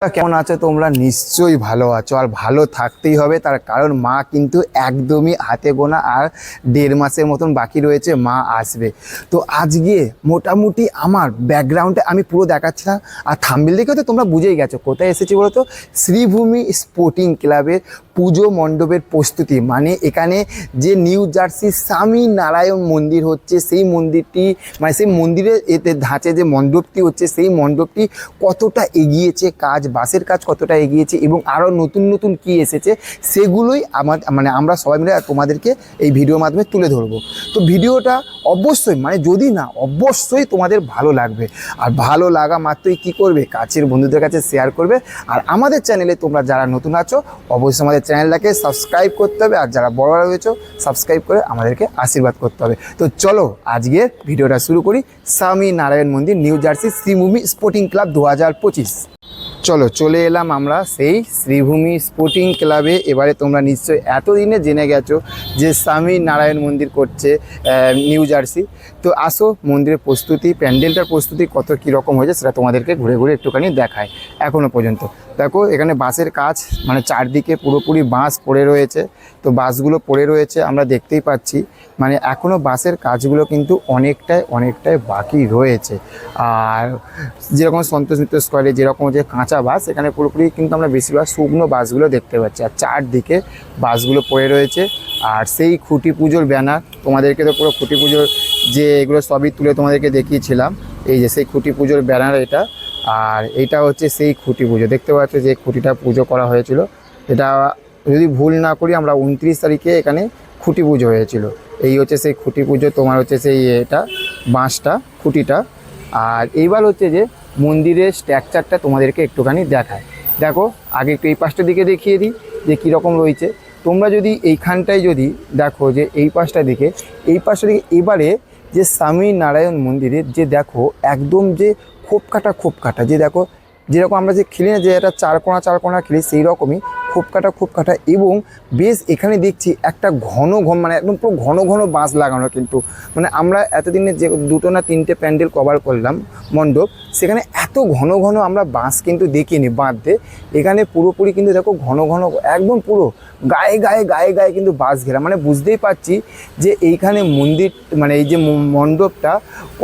কেমন আছো তোমরা? নিশ্চয়ই ভালো আছো, আর ভালো থাকতেই হবে। তার কারণ মা কিন্তু একদমই হাতে গোনা আর 1.5 মাসের মতন বাকি রয়েছে, মা আসবে। তো আজকে মোটামুটি আমার ব্যাকগ্রাউন্ডে আমি পুরো দেখাচ্ছিলাম, আর থাম্বনেল দেখে তো তোমরা বুঝেই গেছো কোথায় এসেছি বলো তো। শ্রীভূমি স্পোর্টিং ক্লাবের পুজো মণ্ডপের প্রস্তুতি, মানে এখানে যে নিউ জার্সি স্বামী নারায়ণ মন্দির হচ্ছে, সেই মন্দিরটি মানে সেই মন্দিরের এতে ধাঁচে যে মণ্ডপটি হচ্ছে, সেই মণ্ডপটি কতটা এগিয়েছে কাজ, বাসের কাজ কতটা এগিয়েছে এবং আরও নতুন নতুন কি এসেছে, সেগুলোই আমরা সবাই মিলে তোমাদেরকে এই ভিডিওর মাধ্যমে তুলে ধরবো। তো ভিডিওটা অবশ্যই যদি না অবশ্যই তোমাদের ভালো লাগবে, আর ভালো লাগা মাত্রই কী করবে, কাছের বন্ধুদের কাছে শেয়ার করবে। আর আমাদের চ্যানেলে তোমরা যারা নতুন আছো অবশ্যই আমাদের চ্যানেলটাকে সাবস্ক্রাইব করতে হবে, আর যারা বড়রা রয়েছে সাবস্ক্রাইব করে আমাদেরকে আশীর্বাদ করতে হবে। তো চলো আজকের ভিডিওটা শুরু করি। Swami Narayan Mandir, New Jersey Sreebhumi sporting club 2025। চলো চলে এলাম আমরা সেই শ্রীভূমি স্পোর্টিং ক্লাবে। এবারে তোমরা নিশ্চয়ই এতদিনে জেনে গেছো যে স্বামী নারায়ণ মন্দির করছে নিউ জার্সি। তো আসো মন্দিরের প্রস্তুতি, প্যান্ডেলটার প্রস্তুতি কত কীরকম হয়েছে সেটা তোমাদেরকে ঘুরে ঘুরে একটুখানি দেখায়। এখনও পর্যন্ত দেখো এখানে বাঁশের কাজ, চারদিকে পুরোপুরি বাঁশ পড়ে রয়েছে। তো বাঁশগুলো পড়ে রয়েছে আমরা দেখতেই পাচ্ছি, এখনও বাঁশের কাজগুলো কিন্তু অনেকটাই বাকি রয়েছে। আর যেরকম সন্তোষ মিত্র স্কোয়ারে যেরকম যে কাঁচা বাস, এখানে পুরোপুরি কিন্তু আমরা বেশিরভাগ শুকনো বাসগুলো দেখতে পাচ্ছি, আর চারদিকে বাসগুলো পড়ে রয়েছে। আর সেই খুঁটি পুজোর ব্যানার, তোমাদেরকে তো পুরো খুঁটি পুজোর যে এগুলো সবই তুলে তোমাদেরকে দেখিয়েছিলাম, এই যে সেই খুঁটি পুজোর ব্যানার এটা। আর এইটা হচ্ছে সেই খুঁটি পুজো, দেখতে পাচ্ছ যে খুঁটিটা পুজো করা হয়েছিল। এটা যদি ভুল না করি আমরা 29 তারিখে এখানে খুঁটি পুজো হয়েছিল। এই হচ্ছে সেই খুঁটি পুজো, তোমার হচ্ছে সেই এটা বাঁশটা, খুঁটিটা। আর এইবার হচ্ছে যে মন্দিরের স্ট্রাকচারটা তোমাদেরকে একটুখানি দেখায়। দেখো আগে একটু এই পাশটার দিকে দেখিয়ে দিই যে কীরকম রয়েছে। তোমরা যদি এইখানটায় যদি দেখো যে এই পাশটা দিকে এবারে যে স্বামী নারায়ণ মন্দিরের যে দেখো একদম যে খোপ কাটা যে দেখো, যেরকম আমরা যে খেলি না যে এটা চার কোণা খেলি, সেই রকমই খোপ কাটা। এবং বেশ এখানে দেখছি একটা ঘন একদম পুরো ঘন বাঁশ লাগানো। কিন্তু আমরা এতদিনে যে 2টো না 3টে প্যান্ডেল কভার করলাম মণ্ডপ, সেখানে এত ঘন আমরা বাঁশ কিন্তু দেখিনি বাঁধতে। এখানে পুরোপুরি কিন্তু দেখো ঘন একদম পুরো গায়ে কিন্তু বাঁশ ঘেরা। বুঝতেই পারছি যে এইখানে মন্দির এই যে মণ্ডপটা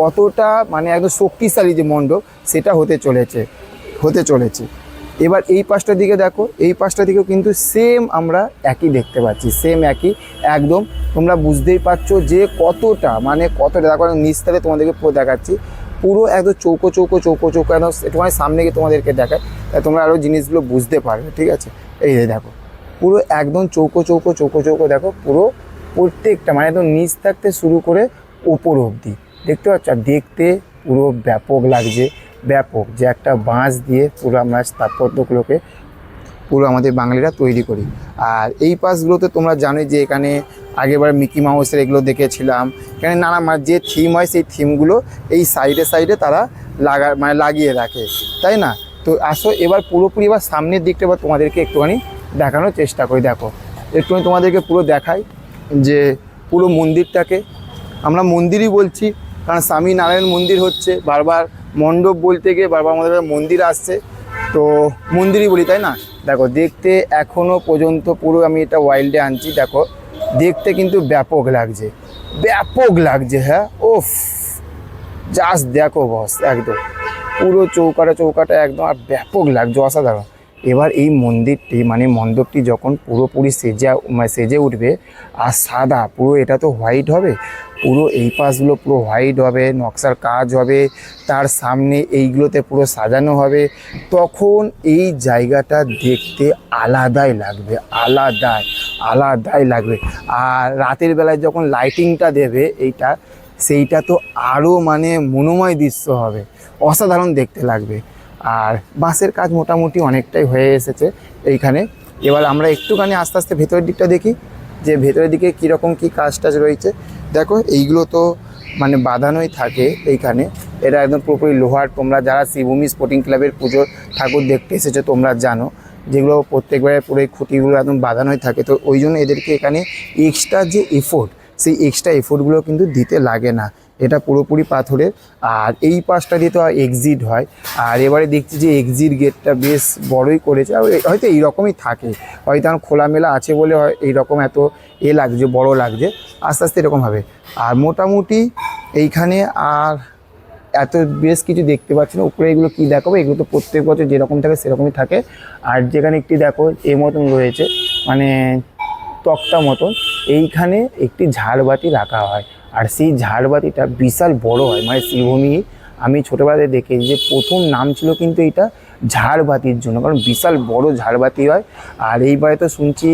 কতটা একদম শক্তিশালী যে মণ্ডপ সেটা হতে চলেছে। এবার এই পাশটার দিকে দেখো, এই পাশটা দিকেও কিন্তু সেম আমরা একই দেখতে পাচ্ছি, সেম একই একদম। তোমরা বুঝতেই পারছো যে কতটা দেখো নিচতলে তোমাদেরকে পুরো দেখাচ্ছি, পুরো একদম চৌকো একদম একটুখানি সামনে গিয়ে তোমাদেরকে দেখায়, তোমরা আরও জিনিসগুলো বুঝতে পারবে, ঠিক আছে। এই দেখো পুরো একদম চৌকো দেখো, পুরো প্রত্যেকটা একদম নিচ থাকতে শুরু করে ওপর অবধি দেখতে পাচ্ছ। আর দেখতে পুরো ব্যাপক লাগছে, যে একটা বাঁশ দিয়ে পুরো আমরা স্থাপত্যগুলোকে পুরো আমাদের বাঙালিরা তৈরি করি। আর এই পাশগুলোতে তোমরা জানোই যে এখানে আগেরবার মিকি মাউসের এগুলো দেখেছিলাম। এখানে নানা যে থিম হয় সেই থিমগুলো এই সাইডে তারা লাগিয়ে রাখে, তাই না। তো আসো এবার পুরোপুরি এবার সামনের দিকটা এবার তোমাদেরকে একটুখানি দেখানোর চেষ্টা করি। দেখো একটুখানি তোমাদেরকে পুরো দেখাই যে পুরো মন্দিরটাকে আমরা মন্দিরই বলছি, কারণ স্বামী নারায়ণ মন্দির হচ্ছে। বারবার মণ্ডপ বলতে গিয়ে বারবার আমাদের মন্দির আসছে, তো মন্দিরই বলি, তাই না। দেখো দেখতে এখনও পর্যন্ত পুরো আমি এটা ওয়াইল্ডে আনছি, দেখো দেখতে কিন্তু ব্যাপক লাগছে। হ্যাঁ ওফ, জাস্ট দেখো বস, একদম পুরো চৌকাটা একদম, আর ব্যাপক লাগছে, অসাধারণ। এবার এই মন্দিরটি মণ্ডপটি যখন পুরোপুরি সেজে উঠবে, আর সাদা পুরো, এটা তো হোয়াইট হবে পুরো, এই পাশগুলো পুরো হোয়াইট হবে, নকশার কাজ হবে, তার সামনে এইগুলোতে পুরো সাজানো হবে, তখন এই জায়গাটা দেখতে আলাদাই লাগবে। আর রাতের বেলায় যখন লাইটিংটা দেবে সেইটা তো আরও মনোময় দৃশ্য হবে, অসাধারণ দেখতে লাগবে। আর বাঁশের কাজ মোটামুটি অনেকটাই হয়ে এসেছে এইখানে। এবার আমরা একটুখানি আস্তে আস্তে ভেতরের দিকটা দেখি যে ভেতরের দিকে কীরকম কী কাজ রয়েছে। দেখো এইগুলো তো বাঁধানোই থাকে এইখানে, এটা একদম পুরোপুরি লোহার। তোমরা যারা শ্রীভূমি স্পোর্টিং ক্লাবের পুজোর ঠাকুর দেখতে এসেছো তোমরা জানো যেগুলো প্রত্যেকবারে পুরো এই খুঁটিগুলো একদম বাঁধানোই থাকে। তো ওই জন্য এদেরকে এখানে এক্সট্রা যে এফোর্ট, সেই এক্সট্রা এফোর্টগুলো কিন্তু দিতে লাগে না। এটা পুরোপুরি পাথরের। আর এই পাশটা দিয়ে তো এক্সিট হয়। আর এবারে দেখছি যে এক্সিট গেটটা বেশ বড়ই করেছে, আর হয়তো এইরকমই থাকে, হয়তো আমার খোলামেলা আছে বলে হয় এইরকম এত লাগছে, বড় লাগছে, আস্তে আস্তে এরকম হবে। আর মোটামুটি এইখানে আর এত বেশ কিছু দেখতে পাচ্ছি না। উপরে এগুলো কী দেখাবো, এগুলো তো প্রত্যেক বছর যেরকম থাকে সেরকমই থাকে। আর যেখানে একটি দেখো এর মতন রয়েছে, মানে তক্তা মতন, এইখানে একটি ঝাড়বাতি রাখা হয়। আর সেই ঝাড়বাতিটা বিশাল বড় হয়, মানে শ্রীভূমি আমি ছোটোবেলাতে দেখেছি যে প্রথম নাম ছিল কিন্তু এটা ঝাড়বাতির জন্য, কারণ বিশাল বড় ঝাড়বাতি হয়। আর এইবারে তো শুনছি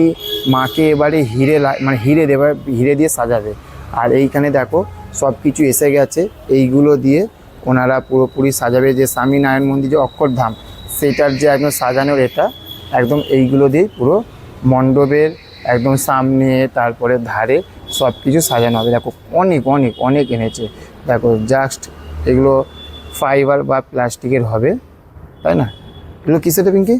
মাকে এবারে মানে হিরে দিয়ে সাজাবে। আর এইখানে দেখো সব কিছু এসে গেছে, এইগুলো দিয়ে ওনারা পুরোপুরি সাজাবে। যে স্বামীনারায়ণ মন্দির যে অক্ষরধাম, সেটার যে একদম সাজানোর এটা একদম এইগুলো দিয়ে পুরো মণ্ডপের একদম সামনে, তারপরে ধারে সব কিছু সাজানো হবে। দেখো অনেক অনেক অনেক এনেছে, দেখো জাস্ট এগুলো ফাইবার বা প্লাস্টিকের হবে, তাই না? এগুলো কিসের পিঙ্কি?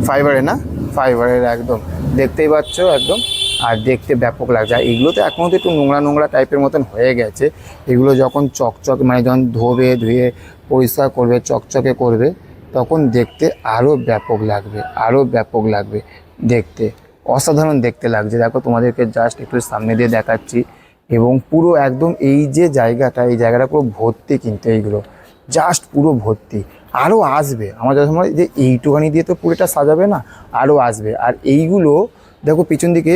ফাইবারের না, ফাইবারের একদম, দেখতেই পাচ্ছ একদম। আর দেখতে ব্যাপক লাগছে। আর এগুলো তো এখনও তো একটু নোংরা নোংরা টাইপের মতন হয়ে গেছে, এগুলো যখন চকচক মানে যখন ধুয়ে পরিষ্কার করবে, চকচকে করবে, তখন দেখতে আরও ব্যাপক লাগবে, আরও ব্যাপক লাগবে দেখতে, অসাধারণ দেখতে লাগছে। দেখো তোমাদেরকে জাস্ট একটু সামনে দিয়ে দেখাচ্ছি। এবং পুরো একদম এই যে জায়গাটা, এই জায়গাটা পুরো ভর্তি, কিন্তু এইগুলো জাস্ট পুরো ভর্তি। আরও আসবে আমার যত সময়, যে এইটুখানি দিয়ে তো পুরোটা সাজাবে না, আরও আসবে। আর এইগুলো দেখো পিছন দিকে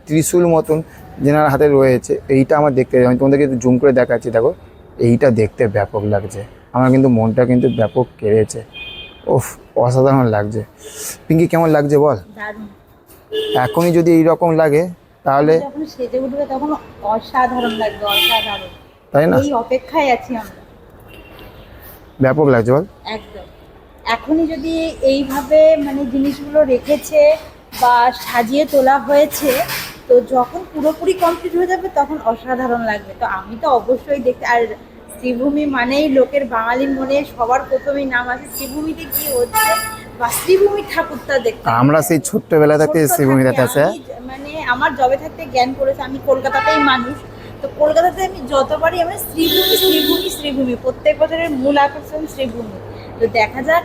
ত্রিশূল মতন যেনার হাতে রয়েছে, এইটা আমার দেখতে, আমি তোমাদেরকে একটু জুম করে দেখাচ্ছি। দেখো এইটা দেখতে ব্যাপক লাগছে, আমার কিন্তু মনটা কিন্তু ব্যাপক কেড়েছে। ওফ, অসাধারণ লাগছে। পিঙ্কি কেমন লাগছে বল? এখনই যদি এইরকম লাগে তাহলে যখন সেজে উঠবে তখন অসাধারণ লাগবে, অসাধারণ, তাই না? এই অপেক্ষায় আছি আমরা। ব্যাপক লাগছে বল? একদম। এখনই যদি এইভাবে মানে জিনিসগুলো রেখেছে বা সাজিয়ে তোলা হয়েছে, তো যখন পুরোপুরি কমপ্লিট হয়ে যাবে তখন অসাধারণ লাগবে। তো আমি তো অবশ্যই দেখতে, আর শ্রীভূমি মানেই লোকের বাঙালির মনে সবার প্রথমেই নাম আছে শ্রীভূমিতে কি হচ্ছে, বা শ্রীভূমি ঠাকুরটা দেখতে। আমরা সেই ছোট্টবেলা থেকে শ্রীভূমিতে আছে, মানে আমার জবে থাকতে জ্ঞান করেছে, আমি কলকাতাতেই মানুষ, তো কলকাতাতে আমি যতবারই আমরা শ্রীভূমি শ্রীভূমি শ্রীভূমি, প্রত্যেক বছরের মূল আকর্ষণ শ্রীভূমি। তো দেখা যাক,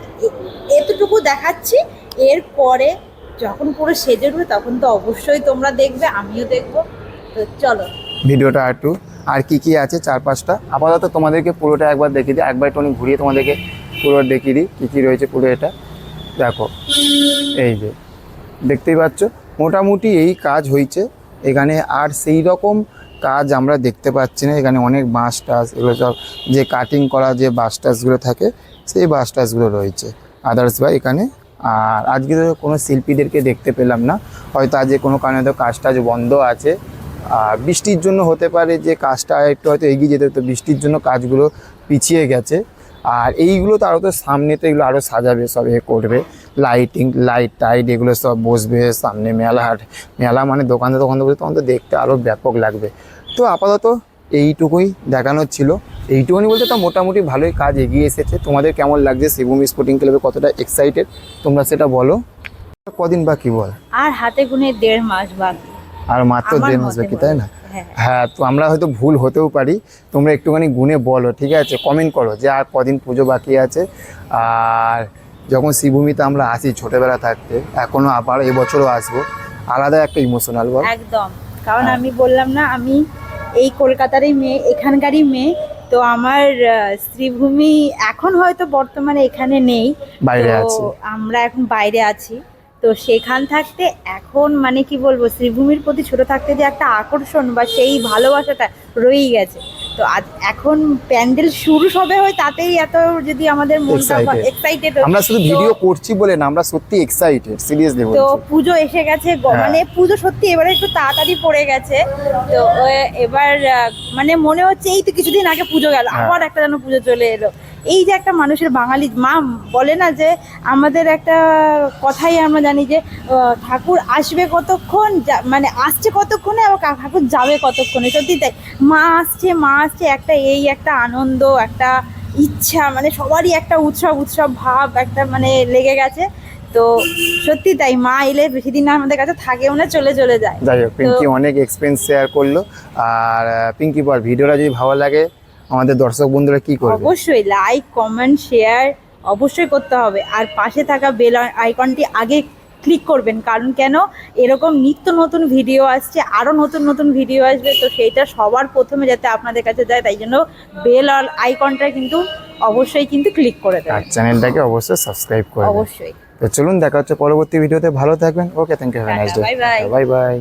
এতটুকু দেখাচ্ছি, এরপরে যখন পুরো সেজে উঠবে তখন তো অবশ্যই তোমরা দেখবে, আমিও দেখবো। তো চলো ভিডিওটা একটু আর কি আছে চারপাশটা আপাতত তোমাদেরকে পুরোটা একবার দেখিয়ে দিই, একবার একটু ঘুরিয়ে তোমাদেরকে পুরো দেখিয়ে দিই কী রয়েছে পুরো। এটা দেখো, এই যে দেখতেই পাচ্ছ, মোটামুটি এই কাজ হয়েছে এখানে। আর সেই রকম কাজ আমরা দেখতে পাচ্ছি না এখানে। অনেক বাঁশ টাস এগুলো সব যে কাটিং করা যে বাঁশ টাসগুলো থাকে, সেই বাঁশ টাসগুলো রয়েছে আদার্স বা এখানে। আর আজকে তো কোনো শিল্পীদেরকে দেখতে পেলাম না, হয়তো আজকে কোনো কারণে তো কাজ টাজ বন্ধ আছে। আর বৃষ্টির জন্য হতে পারে যে কাজটা একটু হয়তো এগিয়ে যেতে হতো, বৃষ্টির জন্য কাজগুলো পিছিয়ে গেছে। আর এইগুলো তো আরও তো সামনে তো এগুলো আরও সাজাবে, সব করবে, লাইট টাইট এগুলো সব বসবে সামনে। মেলা মানে দোকানে বসে, তখন তো দেখতে আরও ব্যাপক লাগবে। তো আপাতত এইটুকুই দেখানোর ছিল। এইটুকুনি বলতে তো মোটামুটি ভালোই কাজ এগিয়ে এসেছে। তোমাদের কেমন লাগছে শ্রীভূমি স্পোর্টিং ক্লাবে, কতটা এক্সাইটেড তোমরা সেটা বলো। কদিন বাকি বল? আর হাতে গুনে 1.5 মাস বাকি, আর মাত্র 1.5 মাস বাকি, তাই না? হ্যাঁ, তো আমরা হয়তো ভুল হতেও পারি, তোমরা একটুখানি গুনে বলো, ঠিক আছে? কমেন্ট করো যে আর কদিন পুজো বাকি আছে। আর যখন শ্রীভূমিতে আমরা আসি ছোটোবেলা থাকতে, এখনও আবার এবছরও আসবো, আলাদা একটা ইমোশনাল বল। একদম, কারণ আমি বললাম না, আমি এই কলকাতারই মেয়ে, এখানকারই মেয়ে। তো আমার শ্রীভূমি এখন হয়তো বর্তমানে এখানে নেই, বাইরে তো আছি, আমরা এখন বাইরে আছি। তো সেখান থাকতে এখন মানে কি বলবো, শ্রীভূমির প্রতি ছোট থাকতে যে একটা আকর্ষণ বা সেই ভালোবাসাটা রয়েই গেছে। তো আজ এখন প্যান্ডেল শুরু সবে হয়, তাতেই এত যদি আমাদের মনটা এক্সাইটেড, আমরা শুধু ভিডিও করছি বলে না, আমরা সত্যি এক্সাইটেড, সিরিয়াসলি বলছি। তো পুজো এসে গেছে, মানে পুজো সত্যি এবারে একটু তাড়াতাড়ি পড়ে গেছে। তো এবার মানে মনে হচ্ছে এই তো কিছুদিন আগে পুজো গেল, আবার একটা যেন পুজো চলে এলো। এই যে একটা মানুষের বাঙালি মা বলে না, যে আমাদের একটা কথাই আমরা জানি যে ঠাকুর আসবে কতক্ষণ, মানে আসছে কতক্ষণে, আবার ঠাকুর যাবে কতক্ষণে। সত্যি তাই, মা আসছে একটা, এই একটা আনন্দ, একটা ইচ্ছা, মানে সবারই একটা উৎসব ভাব একটা মানে লেগে গেছে। তো সত্যি তাই, মা এলে বেশি দিন আমাদের কাছে থাকেও না, চলে চলে যায়। যাই হোক, পিঙ্কি অনেক এক্সপিরিয়েন্স শেয়ার করলো। আর পিঙ্কি বল, ভিডিওটা যদি ভালো লাগে আমাদের দর্শক বন্ধুরা কি করবে? অবশ্যই লাইক, কমেন্ট, শেয়ার অবশ্যই করতে হবে। আর পাশে থাকা বেল আইকনটি আগে ক্লিক করবেন, কারণ কেন, এরকম নিত্য নতুন ভিডিও আসছে, আরও নতুন নতুন ভিডিও আসবে, তো সেইটা সবার প্রথমে যাতে আপনাদের কাছে যায়, তাই জন্য বেল আইকনটা কিন্তু অবশ্যই কিন্তু ক্লিক করে আর দেবেন। চ্যানেলটাকে অবশ্যই সাবস্ক্রাইব করবেন। অবশ্যই। তো চলুন দেখা হচ্ছে পরবর্তী ভিডিওতে, ভালো থাকবেন। Okay, thank you, have a nice day, bye bye. Bye by.